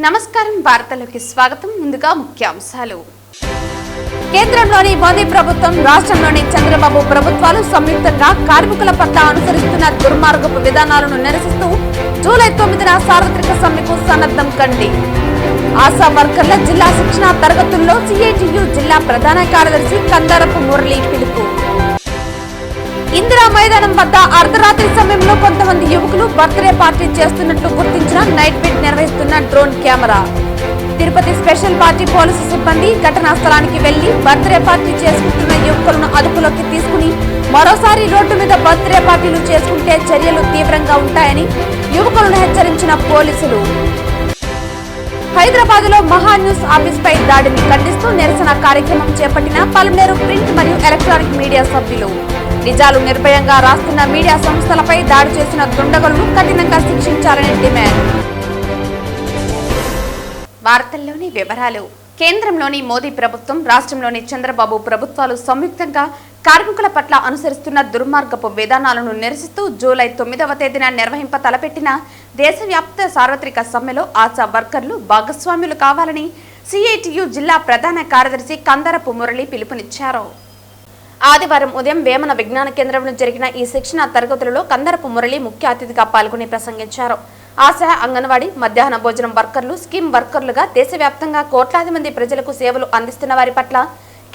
నమస్కారం, వార్తలకు స్వాగతం. ముందుగా ముఖ్యాంశాలు. కేంద్రంలోని మోదీ ప్రభుత్వం, రాష్ట్రంలోని చంద్రబాబు ప్రభుత్వాలు సంయుక్తంగా కార్మికుల పట్ల అనుసరిస్తున్న దుర్మార్గపు విధానాలను నిరసిస్తూ జూలై 9న సార్వత్రిక సమ్మెకు సన్నద్ధం కండి. ఆశా వర్కర్ల జిల్లా శిక్షణ తరగతుల్లో సిఐటియు జిల్లా ప్రధాన కార్యదర్శి కందారపు మురళి పిలుపు. ఇందిరా మైదానం వద్ద అర్ధరాత్రి సమయంలో కొంతమంది యువకులు బర్త్డే పార్టీ చేస్తున్నట్లు గుర్తించిన నైట్ బిట్ నిర్వహిస్తున్న drone camera. Tirupati special party police సిబ్బంది ఘటనా స్థలానికి వెళ్లి బర్త్డే పార్టీ చేసుకుంటున్న యువకులను అదుపులోకి తీసుకుని మరోసారి రోడ్డు మీద బర్త్డే పార్టీలు చేసుకుంటే చర్యలు తీవ్రంగా ఉంటాయని యువకులను హెచ్చరించిన పోలీసులు. హైదరాబాద్ లో మహా న్యూస్ ఆఫీస్ పై దాడిని ఖండిస్తూ నిరసన కార్యక్రమం చేపట్టిన పలువురు ప్రింట్ మరియు ఎలక్ట్రానిక్ మీడియా సభ్యులు. నిజాలు నిర్భయంగా రాస్తున్న మీడియా సంస్థలపై దాడి చేసిన దుండగులను కఠినంగా శిక్షించాలని డిమాండ్. వార్తల్లోని వివరాలు. కేంద్రంలోని మోదీ ప్రభుత్వం, రాష్ట్రంలోని చంద్రబాబు ప్రభుత్వాలు సంయుక్తంగా కార్మికుల పట్ల అనుసరిస్తున్న దుర్మార్గపు విధానాలను నిరసిస్తూ జూలై 9వ తేదీన నిర్వహింప తలపెట్టిన దేశవ్యాప్త సార్వత్రిక సమ్మెలో ఆశా వర్కర్లు భాగస్వాములు కావాలని సిఐటియు జిల్లా ప్రధాన కార్యదర్శి కందారపు మురళి పిలుపునిచ్చారు. ఆదివారం ఉదయం వేమన విజ్ఞాన కేంద్రంలో జరిగిన ఈ శిక్షణ తరగతులలో కందారపు మురళి ముఖ్య అతిథిగా పాల్గొని ప్రసంగించారు. ఆశా, అంగన్వాడీ, మధ్యాహ్న భోజనం వర్కర్లు, స్కీమ్ వర్కర్లుగా దేశవ్యాప్తంగా కోట్లాది మంది ప్రజలకు సేవలు అందిస్తున్న వారి పట్ల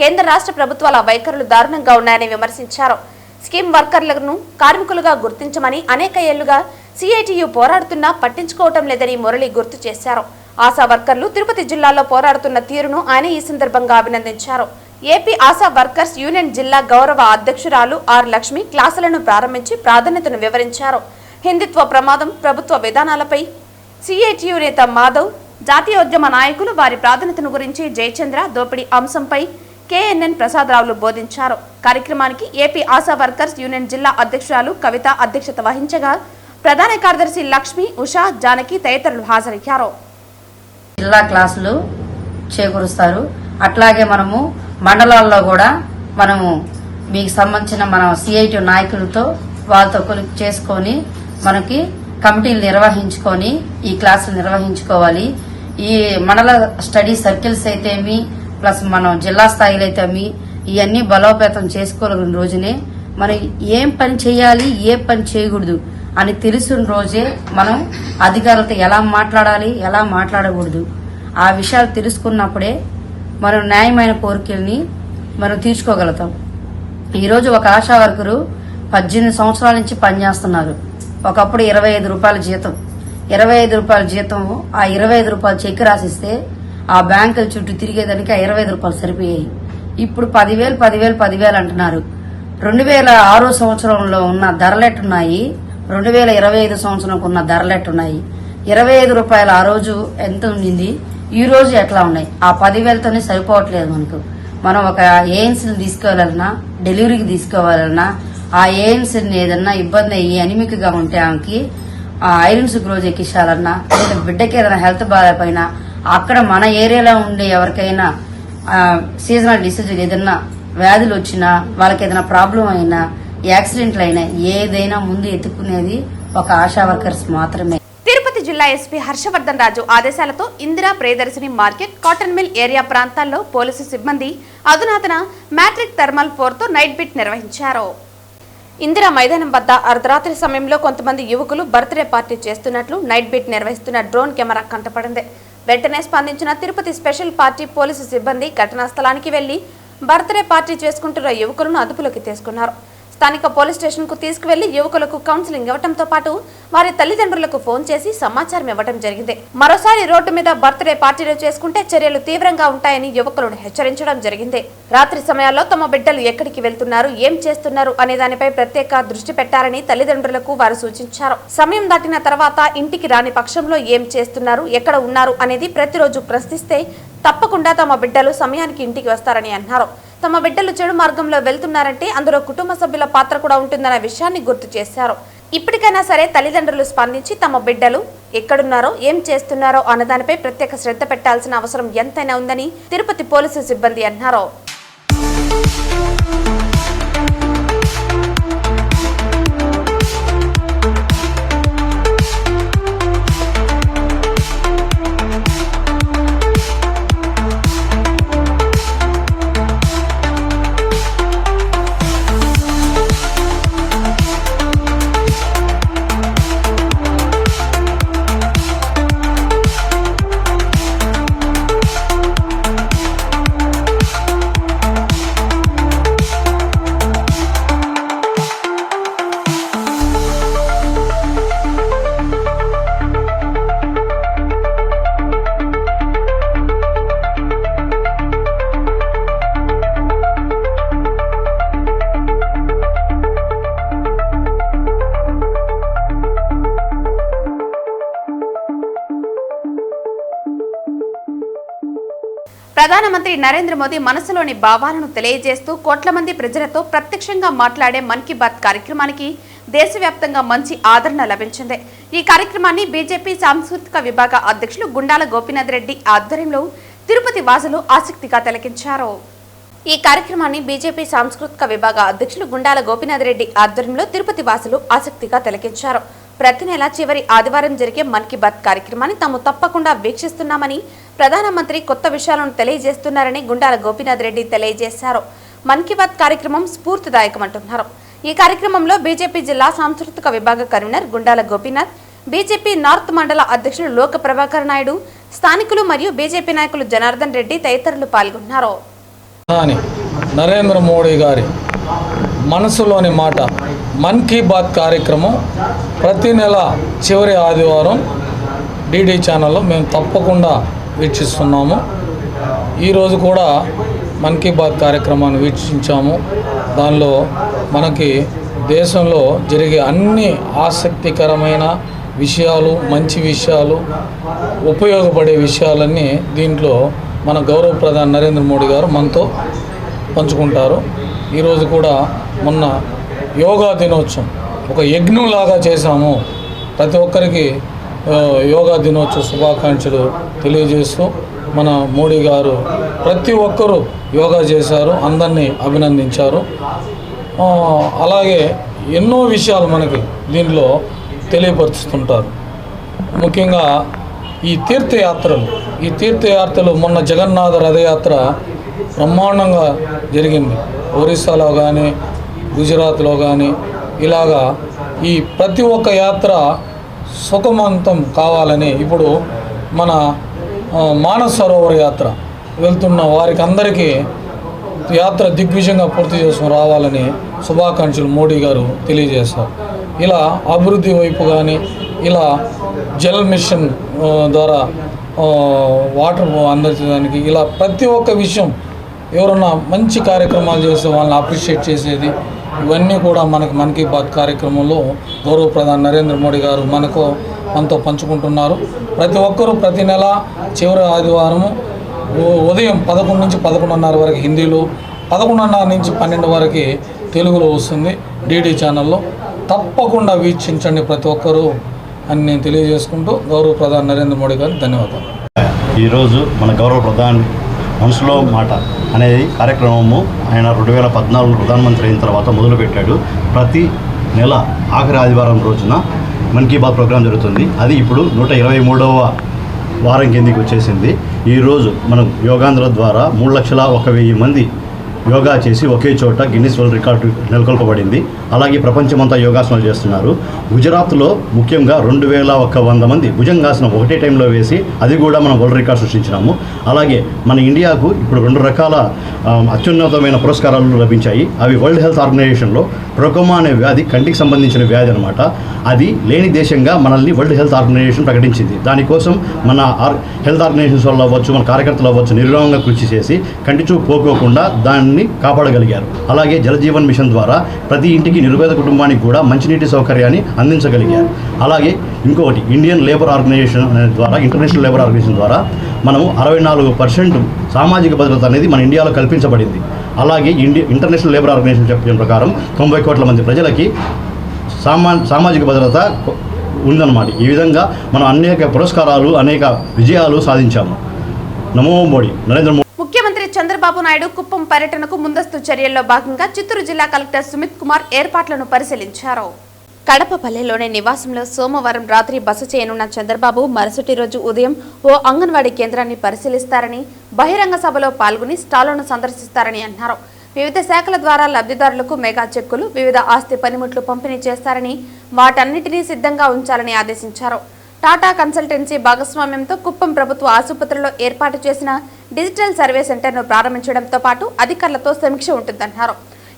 కేంద్ర రాష్ట్ర ప్రభుత్వాల వైఖరులు దారుణంగా ఉన్నాయని విమర్శించారు. స్కీమ్ వర్కర్లను కార్మికులుగా గుర్తించమని అనేక ఏళ్లుగా సిఐటియు పోరాడుతున్నా పట్టించుకోవటం లేదని మురళి గుర్తు చేశారు. ఆశా వర్కర్లు తిరుపతి జిల్లాలో పోరాడుతున్న తీరును ఆయన ఈ సందర్భంగా అభినందించారు. ఏపీ ఆశా వర్కర్స్ యూనియన్ జిల్లా గౌరవ అధ్యక్షురాలు ఆర్ లక్ష్మి క్లాసులను ప్రారంభించి ప్రాధాన్యతను వివరించారు. హిందుత్వ ప్రమాదం, ప్రభుత్వ విధానాలపై సిఐటియు నేత మాధవ్, జాతీయోద్యమ నాయకులు వారి ప్రాధాన్యతను గురించి జయచంద్ర, దోపిడీ అంశంపై కేఎన్ఎన్ ప్రసాదరావులు బోధించారు. కార్యక్రమానికి ఏపీ ఆశా వర్కర్స్ యూనియన్ జిల్లా అధ్యక్షురాలు కవిత అధ్యక్షత వహించగా ప్రధాన కార్యదర్శి లక్ష్మి, ఉషా, జానకి తదితరులు హాజరయ్యారు. జిల్లా క్లాసులు చేకూరుస్తారు. అట్లాగే మనము మండలాల్లో కూడా మనము మీకు సంబంధించిన మన సిఐటి నాయకులతో వాళ్ళతో కొలిక్ చేసుకొని మనకి కమిటీలు నిర్వహించుకొని ఈ క్లాసులు నిర్వహించుకోవాలి. ఈ మండల స్టడీ సర్కిల్స్ అయితేమి, ప్లస్ మనం జిల్లా స్థాయిలో అయితేమి ఇవన్నీ బలోపేతం చేసుకోగలిగిన రోజునే మనం ఏం పని చేయాలి, ఏ పని చేయకూడదు అని తెలిసిన రోజే మనం అధికారులతో ఎలా మాట్లాడాలి, ఎలా మాట్లాడకూడదు ఆ విషయాలు తెలుసుకున్నప్పుడే మనం న్యాయమైన కోరికల్ని మనం తీర్చుకోగలుగుతాం. ఈరోజు ఒక ఆశా వర్కరు 18 సంవత్సరాల నుంచి పనిచేస్తున్నారు. ఒకప్పుడు 25 రూపాయల జీతం, 25 రూపాయల జీతం, ఆ 25 రూపాయలు చెక్ రాసిస్తే ఆ బ్యాంకుల చుట్టూ తిరిగేదానికి ఆ 25 రూపాయలు సరిపోయాయి. ఇప్పుడు 10,000 అంటున్నారు. 2006 సంవత్సరంలో ఉన్న ధరలెట్టున్నాయి, 2025 సంవత్సరంకు ఉన్న ధరలెట్టున్నాయి. 25 రూపాయలు ఆ రోజు ఎంత ఉండింది, ఈ రోజు ఎట్లా ఉన్నాయి? ఆ 10,000తోనే సరిపోవట్లేదు మనకు. మనం ఒక ఏఎన్సీని తీసుకోవాలన్నా, డెలివరీకి తీసుకోవాలన్నా, ఆ ఏఎన్సీని ఏదన్నా ఇబ్బంది అయ్యి అనిమిక్ గా ఉంటే ఆమెకి ఐరన్ సుక్రోజ్ ఎక్కించాలన్నా, లేదా బిడ్డకి ఏదైనా హెల్త్ బాగాలేకపోయినా, అక్కడ మన ఏరియాలో ఉండే ఎవరికైనా సీజనల్ డిసీజ్ ఏదైనా వ్యాధులు వచ్చినా, వాళ్ళకి ఏదైనా ప్రాబ్లం అయినా, యాక్సిడెంట్లు అయినా, ఏదైనా ముందు ఎత్తుకునేది ఒక ఆశా వర్కర్స్ మాత్రమే. తిరుపతి జిల్లా ఎస్పీ హర్షవర్ధన్ రాజు ఆదేశాలతో Indira Priyadarshini market, cotton mill area ప్రాంతాల్లో పోలీసు సిబ్బంది అధునాతన మ్యాట్రిక్ థర్మల్ 4తో నైట్ బిట్ నిర్వహించారు. ఇందిరా మైదానం వద్ద అర్ధరాత్రి సమయంలో కొంతమంది యువకులు బర్త్డే పార్టీ చేస్తున్నట్లు నైట్ బిట్ నిర్వహిస్తున్న డ్రోన్ కెమెరా కంటపడింది. వెంటనే స్పందించిన తిరుపతి స్పెషల్ పార్టీ పోలీసు సిబ్బంది ఘటనా స్థలానికి వెళ్లి బర్త్డే పార్టీ చేసుకుంటున్న యువకులను అదుపులోకి తీసుకున్నారు. స్థానిక పోలీస్ స్టేషన్ కు తీసుకువెళ్లి యువకులకు కౌన్సిలింగ్ ఇవ్వడంతో పాటు వారి తల్లిదండ్రులకు ఫోన్ చేసి సమాచారం ఇవ్వడం జరిగింది. మరోసారి రోడ్డు మీద బర్త్డే పార్టీలు చేసుకుంటే చర్యలు తీవ్రంగా ఉంటాయని యువకులను హెచ్చరించడం జరిగింది. రాత్రి సమయాల్లో తమ బిడ్డలు ఎక్కడికి వెళ్తున్నారు, ఏం చేస్తున్నారు అనే దానిపై ప్రత్యేక దృష్టి పెట్టాలని తల్లిదండ్రులకు వారు సూచించారు. సమయం దాటిన తర్వాత ఇంటికి రాని పక్షంలో ఏం చేస్తున్నారు, ఎక్కడ ఉన్నారు అనేది ప్రతిరోజు ప్రశ్నిస్తే తప్పకుండా తమ బిడ్డలు సమయానికి ఇంటికి వస్తారని అన్నారు. తమ బిడ్డలు చెడు మార్గంలో వెళ్తున్నారంటే అందులో కుటుంబ సభ్యుల పాత్ర కూడా ఉంటుందన్న విషయాన్ని గుర్తు చేశారు. ఇప్పటికైనా సరే తల్లిదండ్రులు స్పందించి తమ బిడ్డలు ఎక్కడున్నారో, ఏం చేస్తున్నారో అన్నదానిపై ప్రత్యేక శ్రద్ధ పెట్టాల్సిన అవసరం ఎంతైనా ఉందని తిరుపతి పోలీసు సిబ్బంది అన్నారు. ప్రధానమంత్రి నరేంద్ర మోదీ మనసులోని భావాలను తెలియజేస్తూ కోట్ల మంది ప్రజలతో ప్రత్యక్షంగా మాట్లాడే మన్ కీ బాత్ కార్యక్రమానికి దేశవ్యాప్తంగా మంచి ఆదరణ లభించింది. ఈ కార్యక్రమాన్ని బీజేపీ సాంస్కృతిక విభాగ అధ్యక్షులు గుండాల గోపీనాథ్ రెడ్డి ఆధ్వర్యంలో తిరుపతి వాసులు ఆసక్తిగా తిలకించారు. ఈ కార్యక్రమాన్ని బీజేపీ సాంస్కృతిక విభాగ అధ్యక్షులు గుండాల గోపీనాథ్ రెడ్డి ఆధ్వర్యంలో తిరుపతి వాసులు ఆసక్తిగా తిలకించారు. ప్రతి నెల చివరి ఆదివారం జరిగే మన్ కీ బాత్ కార్యక్రమాన్ని తాము తప్పకుండా వీక్షిస్తున్నామని, ప్రధానమంత్రి కొత్త విషయాలను తెలియజేస్తున్నారని గుండాల గోపీనాథ్ రెడ్డి తెలియజేశారు. మన్ కీ బాత్ కార్యక్రమం స్ఫూర్తిదాయకమంటున్నారు. ఈ కార్యక్రమంలో బీజేపీ జిల్లా సాంస్కృతిక విభాగ convener Gundala Gopinath, BJP north మండల అధ్యక్షులు లోక ప్రభాకర్ నాయుడు, స్థానికులు మరియు బీజేపీ నాయకులు జనార్దన్ రెడ్డి తదితరులు పాల్గొన్నారు. నరేంద్ర మోడీ గారి మనసులోని మాట మన్ కీ బాత్ కార్యక్రమం ప్రతి నెల చివరి ఆదివారం డిడి ఛానల్లో మేము తప్పకుండా వీక్షిస్తున్నాము. ఈరోజు కూడా మన్ కీ బాత్ కార్యక్రమాన్ని వీక్షించాము. దానిలో మనకి దేశంలో జరిగే అన్ని ఆసక్తికరమైన విషయాలు, మంచి విషయాలు, ఉపయోగపడే విషయాలన్నీ దీంట్లో మన గౌరవ ప్రధాని నరేంద్ర మోడీ గారు మనతో పంచుకుంటారు. ఈరోజు కూడా మొన్న యోగా దినోత్సవం ఒక యజ్ఞంలాగా చేశాము. ప్రతి ఒక్కరికి యోగా దినోత్సవ శుభాకాంక్షలు తెలియజేస్తూ మన మోడీ గారు ప్రతి ఒక్కరూ యోగా చేశారు, అందరినీ అభినందించారు. అలాగే ఎన్నో విషయాలు మనకి దీనిలో తెలియపరుస్తుంటారు. ముఖ్యంగా ఈ తీర్థయాత్రలు మొన్న జగన్నాథ రథయాత్ర బ్రహ్మాండంగా జరిగింది. ఒరిస్సాలో కానీ గుజరాత్లో కానీ ఇలాగా ఈ ప్రతి ఒక్క యాత్ర సుఖవంతం కావాలని ఇప్పుడు మన మానస సరోవర యాత్ర వెళ్తున్న వారికి అందరికీ యాత్ర దిగ్విజయంగా పూర్తి చేసుకుని రావాలని శుభాకాంక్షలు మోడీ గారు తెలియజేశారు. ఇలా అభివృద్ధి వైపు కానీ, ఇలా జల్ మిషన్ ద్వారా వాటర్ అందించడానికి, ఇలా ప్రతి ఒక్క విషయం ఎవరన్నా మంచి కార్యక్రమాలు చేస్తే వాళ్ళని అప్రిషియేట్ చేసేది, ఇవన్నీ కూడా మనకు మన్ కీ బాత్ కార్యక్రమంలో గౌరవ ప్రధాని నరేంద్ర మోడీ గారు మనతో పంచుకుంటున్నారు. ప్రతి ఒక్కరూ ప్రతి నెల చివరి ఆదివారము ఉదయం 11 నుంచి 11:30 వరకు హిందీలో, 11:30 నుంచి 12 వరకు తెలుగులో వస్తుంది డిడి ఛానల్లో. తప్పకుండా వీక్షించండి ప్రతి ఒక్కరూ అని నేను తెలియజేసుకుంటూ గౌరవ ప్రధాని నరేంద్ర మోడీ గారికి ధన్యవాదాలు. ఈరోజు మన గౌరవ ప్రధాని మనసులో మాట అనేది కార్యక్రమము ఆయన 2014 ప్రధానమంత్రి అయిన తర్వాత మొదలుపెట్టాడు. ప్రతి నెల ఆఖరి ఆదివారం రోజున మన్ కీ బాత్ ప్రోగ్రాం జరుగుతుంది. అది ఇప్పుడు 123వ వారం కిందికి వచ్చేసింది. ఈరోజు మనం యోగాంధ్ర ద్వారా 3,01,000 మంది యోగా చేసి ఒకే చోట గిన్నిస్ వరల్డ్ రికార్డు నెలకొల్పబడింది. అలాగే ప్రపంచమంతా యోగాసనాలు చేస్తున్నారు. గుజరాత్లో ముఖ్యంగా 2,100 మంది భుజంగాసనం ఒకటే టైంలో వేసి అది కూడా మనం వరల్డ్ రికార్డ్ సృష్టించినాము. అలాగే మన ఇండియాకు ఇప్పుడు 2 రకాల అత్యున్నతమైన పురస్కారాలు లభించాయి. అవి వరల్డ్ హెల్త్ ఆర్గనైజేషన్లో ట్రోకోమా అనే వ్యాధి, కంటికి సంబంధించిన వ్యాధి అనమాట. అది లేని దేశంగా మనల్ని వరల్డ్ హెల్త్ ఆర్గనైజేషన్ ప్రకటించింది. దానికోసం మన హెల్త్ ఆర్గనైజేషన్స్ వాళ్ళు అవ్వచ్చు, మన కార్యకర్తలు అవ్వచ్చు, నిర్విరామంగా కృషి చేసి కంటి చూపు పోకోకుండా దాన్ని కాపాడగలిగారు. అలాగే జలజీవన్ మిషన్ ద్వారా ప్రతి ఇంటికి నిరుపేద కుటుంబానికి కూడా మంచినీటి సౌకర్యాన్ని అందించగలిగారు. అలాగే ఇంకొకటి ఇండియన్ లేబర్ ఆర్గనైజేషన్ ద్వారా, ఇంటర్నేషనల్ లేబర్ ఆర్గనైజేషన్ ద్వారా మనము 64% సామాజిక భద్రత అనేది మన ఇండియాలో కల్పించబడింది. అలాగే ఇంటర్నేషనల్ లేబర్ ఆర్గనైజేషన్ చెప్పిన ప్రకారం 90 కోట్ల మంది ప్రజలకి సామాజిక భద్రత ఉందన్నమాట. ఈ విధంగా మనం అనేక పురస్కారాలు, అనేక విజయాలు సాధించాము. నమో మోడీ, నరేంద్ర మోడీ. ముఖ్యమంత్రి చంద్రబాబు నాయుడు కుప్పం పర్యటనకు ముందస్తు చర్యల్లో భాగంగా చిత్తూరు జిల్లా కలెక్టర్ సుమిత్ కుమార్ ఏర్పాట్లను పరిశీలించారు. కడపపల్లెలోని నివాసంలో సోమవారం రాత్రి బస చేయనున్న చంద్రబాబు మరుసటి రోజు ఉదయం ఓ అంగన్వాడీ కేంద్రాన్ని పరిశీలిస్తారని, బహిరంగ సభలో పాల్గొని స్టాళ్లను సందర్శిస్తారని అన్నారు. వివిధ శాఖల ద్వారా లబ్ధిదారులకు మెగా చెక్కులు, వివిధ ఆస్తి పనిముట్లు పంపిణీ చేస్తారని, వాటన్నిటినీ సిద్ధంగా ఉంచాలని ఆదేశించారు. టాటా కన్సల్టెన్సీ భాగస్వామ్యంతో కుప్పం ప్రభుత్వ ఆసుపత్రిలో ఏర్పాటు చేసిన డిజిటల్ సర్వే సెంటర్ను ప్రారంభించడంతో పాటు అధికారులతో సమీక్ష ఉంటుందన్నారు.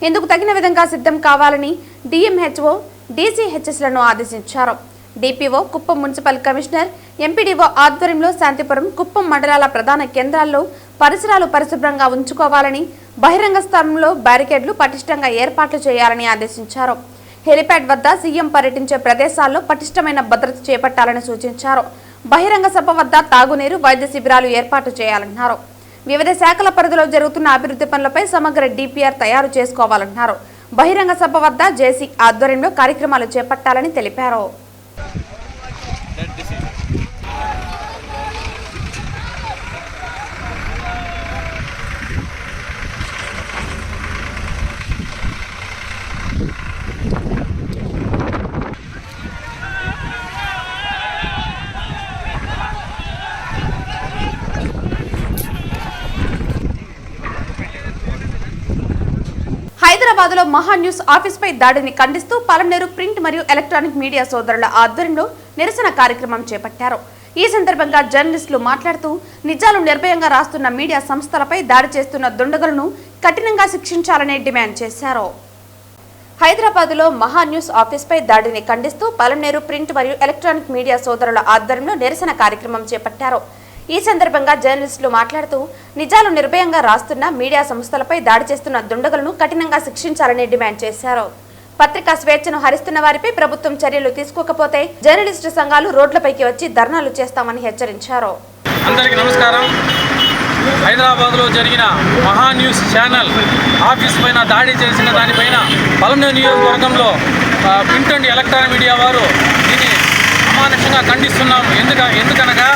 ఇందుకు తగిన విధంగా సిద్ధం కావాలని డిఎంహెచ్ఓ, డీసీహెచ్ఎస్లను ఆదేశించారు. DPO, Kuppam municipal commissioner, MPDO ఆధ్వర్యంలో శాంతిపురం, కుప్పం మండలాల ప్రధాన కేంద్రాల్లో పరిసరాలు పరిశుభ్రంగా ఉంచుకోవాలని, బహిరంగ స్థలంలో బ్యారికేడ్లు పటిష్టంగా ఏర్పాట్లు చేయాలని ఆదేశించారు. హెలిప్యాడ్ వద్ద సీఎం పర్యటించే ప్రదేశాల్లో పటిష్టమైన భద్రత చేపట్టాలని సూచించారు. బహిరంగ సభ వద్ద తాగునీరు, వైద్య శిబిరాలు ఏర్పాటు చేయాలన్నారు. వివిధ శాఖల పరిధిలో జరుగుతున్న అభివృద్ధి పనులపై సమగ్ర డిపిఆర్ తయారు చేసుకోవాలన్నారు. బహిరంగ సభ వద్ద జేసీ ఆధ్వర్యంలో కార్యక్రమాలు చేపట్టాలని తెలిపారు. హైదరాబాద్లో మహా న్యూస్ ఆఫీస్పై దాడిని ఖండిస్తూ పలమనేరు ప్రింట్ మరియు ఎలక్ట్రానిక్ మీడియా సోదరుల ఆధ్వర్యంలో నిరసన కార్యక్రమం చేపట్టారు. ఈ సందర్భంగా జర్నలిస్టులు మాట్లాడుతూ నిజాలు నిర్భయంగా రాస్తున్న మీడియా సంస్థలపై దాడి చేస్తున్న దుండగులను కఠినంగా శిక్షించాలని డిమాండ్ చేశారు. హైదరాబాద్లో మహా న్యూస్ ఆఫీస్పై దాడిని ఖండిస్తూ పలమనేరు ప్రింట్ మరియు ఎలక్ట్రానిక్ మీడియా సోదరుల ఆధ్వర్యంలో నిరసన కార్యక్రమం చేపట్టారు. ఈ సందర్భంగా జర్నలిస్టులు మాట్లాడుతూ నిజాలు నిర్భయంగా రాస్తున్న మీడియా సంస్థలపై దాడి చేస్తున్న దుండగులను కఠినంగా శిక్షించాలని డిమాండ్ చేశారు. పత్రికా స్వేచ్ఛను హరిస్తున్న వారిపై ప్రభుత్వం చర్యలు తీసుకోకపోతే జర్నలిస్టు సంఘాలు రోడ్లపైకి వచ్చి ధర్నాలు చేస్తామని హెచ్చరించారు. అందరికీ నమస్కారం. హైదరాబాద్లో జరిగిన మహా న్యూస్ ఛానల్ ఆఫీస్ పైన దాడి చేసిన దానిపైన పలమనేరు నియోజకవర్గంలో ప్రింట్ అండ్ ఎలక్ట్రానిక్ మీడియా వారు దీన్ని అమానుషంగా ఖండిస్తున్నాం. ఎందుకనగా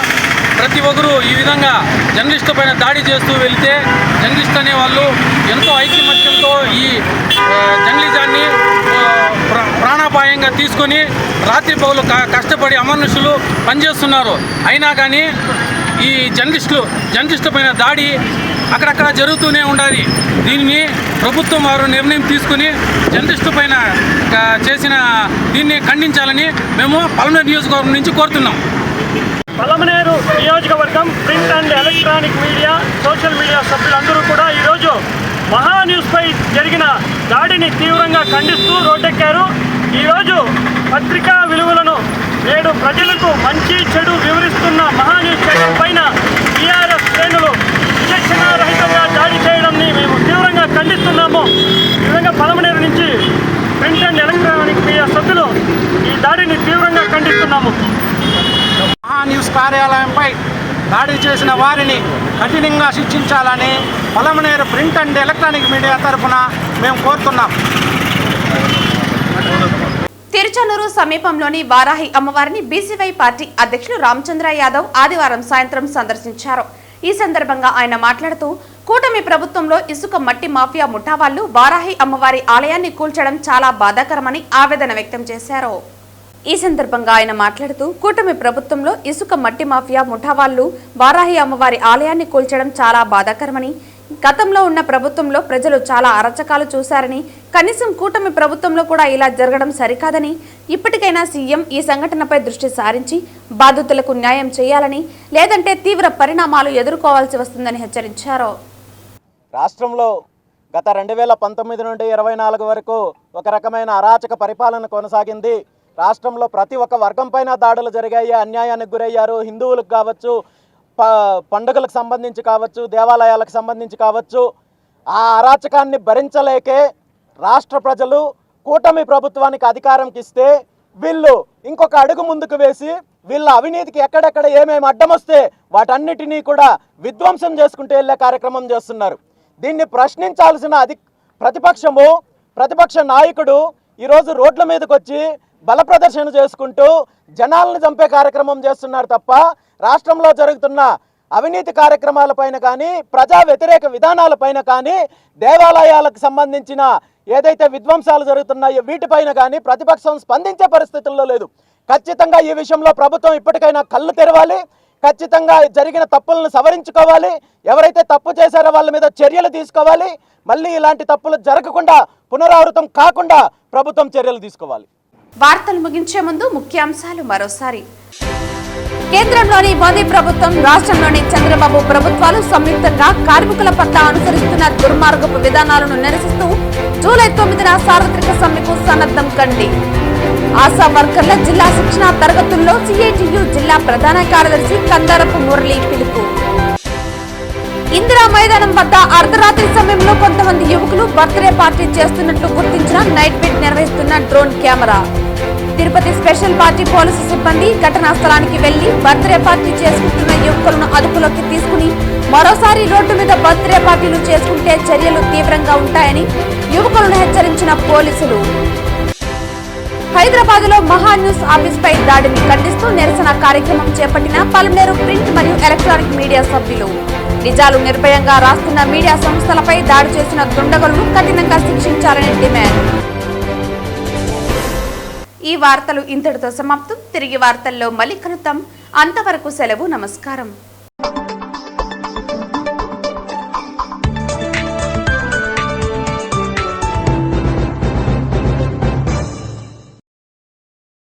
ప్రతి ఒక్కరూ ఈ విధంగా జర్నలిస్టు పైన దాడి చేస్తూ వెళితే జర్నలిస్ట్ అనే వాళ్ళు ఎంతో ఐకమత్యంతో ఈ జర్నలిజాన్ని ప్రాణాపాయంగా తీసుకొని రాత్రి పగలు కష్టపడి అమానుషులు పనిచేస్తున్నారు. అయినా కానీ ఈ జర్నలిస్టు పైన దాడి అక్కడక్కడ జరుగుతూనే ఉండాలి. దీన్ని ప్రభుత్వం వారు నిర్ణయం తీసుకుని జర్నలిస్టు పైన చేసిన దీన్ని ఖండించాలని మేము పలమనేరు నియోజకవర్గం నుంచి కోరుతున్నాం. పలమనేరు నియోజకవర్గం print and electronic media social media సభ్యులందరూ కూడా ఈరోజు మహా న్యూస్పై జరిగిన దాడిని తీవ్రంగా ఖండిస్తూ రోడ్డెక్కారు. ఈరోజు పత్రికా విలువలను నేడు ప్రజలకు మంచి చెడు వివరిస్తున్న మహా న్యూస్ ఛానల్ పైన టీఆర్ఎస్ శ్రేణులు విచక్షణారహితంగా దాడి చేయడాన్ని మేము తీవ్రంగా ఖండిస్తున్నాము. ఈ విధంగా పలమనేరు నుంచి ప్రింట్ అండ్ ఎలక్ట్రానిక్ మీడియా సభ్యులు ఈ దాడిని తీవ్రంగా ఖండిస్తున్నాము. మహా న్యూస్ కార్యాలయంపై దాడి చేసిన వారిని కఠినంగా శిక్షించాలని Palamaneru print and electronic media తరఫున మేము కోరుతున్నాం. తిరుచానూరు సమీపంలోని వారాహి అమ్మవారిని బీసీవై పార్టీ అధ్యక్షులు రామచంద్ర యాదవ్ ఆదివారం సాయంత్రం సందర్శించారు. ఈ సందర్భంగా ఆయన మాట్లాడుతూ కూటమి ప్రభుత్వంలో ఇసుక మట్టి మాఫియా ముఠా వాళ్లు వారాహి అమ్మవారి ఆలయాన్ని కూల్చడం చాలా బాధాకరమని ఆవేదన వ్యక్తం చేశారు. ఈ సందర్భంగా ఆయన మాట్లాడుతూ కూటమి ప్రభుత్వంలో ఇసుక మట్టి మాఫియా ముఠా వాళ్లు వారాహి అమ్మవారి ఆలయాన్ని కూల్చడం చాలా బాధాకరమని, గతంలో ఉన్న ప్రభుత్వంలో ప్రజలు చాలా అరచకాలు చూశారని, కనీసం కూటమి ప్రభుత్వంలో కూడా ఇలా జరగడం సరికాదని, ఇప్పటికైనా సీఎం ఈ సంఘటనపై దృష్టి సారించి బాధితులకు న్యాయం చేయాలని, లేదంటే తీవ్ర పరిణామాలు ఎదుర్కోవాల్సి వస్తుందని హెచ్చరించారు. రాష్ట్రంలో గత 2019 నుండి 24 వరకు ఒక రకమైన అరాచక పరిపాలన కొనసాగింది. రాష్ట్రంలో ప్రతి ఒక్క వర్గం పైన దాడులు జరిగాయి, అన్యాయానికి గురయ్యారు. హిందువులకు కావచ్చు, పండుగలకు సంబంధించి కావచ్చు, దేవాలయాలకు సంబంధించి కావచ్చు. ఆ అరాచకాన్ని భరించలేకే రాష్ట్ర ప్రజలు కూటమి ప్రభుత్వానికి అధికారంకి ఇస్తే వీళ్ళు ఇంకొక అడుగు ముందుకు వేసి వీళ్ళ అవినీతికి ఎక్కడెక్కడ ఏమేమి అడ్డం వస్తే వాటన్నిటినీ కూడా విధ్వంసం చేసుకుంటూ వెళ్ళే కార్యక్రమం చేస్తున్నారు. దీన్ని ప్రశ్నించాల్సిన ప్రతిపక్ష నాయకుడు ఈరోజు రోడ్ల మీదకి వచ్చి బల ప్రదర్శన చేసుకుంటూ జనాలను చంపే కార్యక్రమం చేస్తున్నారు తప్ప రాష్ట్రంలో జరుగుతున్న అవినీతి కార్యక్రమాలపైన కానీ, ప్రజా వ్యతిరేక విధానాలపైన కానీ, దేవాలయాలకు సంబంధించిన ఏదైతే విధ్వంసాలు జరుగుతున్నాయో వీటిపైన కానీ ప్రతిపక్షం స్పందించే పరిస్థితుల్లో లేదు. ఖచ్చితంగా ఈ విషయంలో ప్రభుత్వం ఇప్పటికైనా కళ్ళు తెరవాలి. ఖచ్చితంగా జరిగిన తప్పులను సవరించుకోవాలి. ఎవరైతే తప్పు చేశారో వాళ్ళ మీద చర్యలు తీసుకోవాలి. మళ్ళీ ఇలాంటి తప్పులు జరగకుండా, పునరావృతం కాకుండా ప్రభుత్వం చర్యలు తీసుకోవాలి. వార్తలు ముగించే ముందు ముఖ్యాంశాలు మరోసారి. కేంద్రంలోని మోదీ ప్రభుత్వం, రాష్ట్రంలోని చంద్రబాబు ప్రభుత్వాలు సంయుక్తంగా కార్మికుల పట్ల అనుసరిస్తున్న దుర్మార్గపు విధానాలను నిరసిస్తూ జూలై 9న సార్వత్రిక సమ్మెకు సన్నద్ధం కండి. ఆశా వర్కర్ల జిల్లా శిక్షణా తరగతుల్లో సిఐటియు జిల్లా ప్రధాన కార్యదర్శి కందారపు మురళి పిలుపు. ఇందిరా మైదానం వద్ద అర్ధరాత్రి సమయంలో కొంతమంది యువకులు బర్త్డే పార్టీ చేస్తున్నట్లు గుర్తించిన నైట్ విట్ నిర్వహిస్తున్న drone camera. Tirupati special party police సిబ్బంది ఘటనా స్థలానికి వెళ్లి బర్త్డే పార్టీ చేసుకుంటున్న యువకులను అదుపులోకి తీసుకుని మరోసారి రోడ్డు మీద బర్త్డే పార్టీలు చేసుకుంటే చర్యలు తీవ్రంగా ఉంటాయని యువకులను హెచ్చరించిన పోలీసులు. హైదరాబాద్ లో మహా న్యూస్ ఆఫీస్ పై దాడిని ఖండిస్తూ నిరసన కార్యక్రమం చేపట్టిన పలువురు ప్రింట్ మరియు ఎలక్ట్రానిక్ మీడియా సభ్యులు. నిజాలు నిర్భయంగా రాస్తున్న మీడియా సంస్థలపై దాడి చేసిన దుండగులను కఠినంగా శిక్షించాలని డిమాండ్. ఈ వార్తలు ఇంతటితో సమాప్తం. తిరిగి వార్తల్లో మళ్ళీ కలుద్దాం. అంతవరకు సెలవు. నమస్కారం.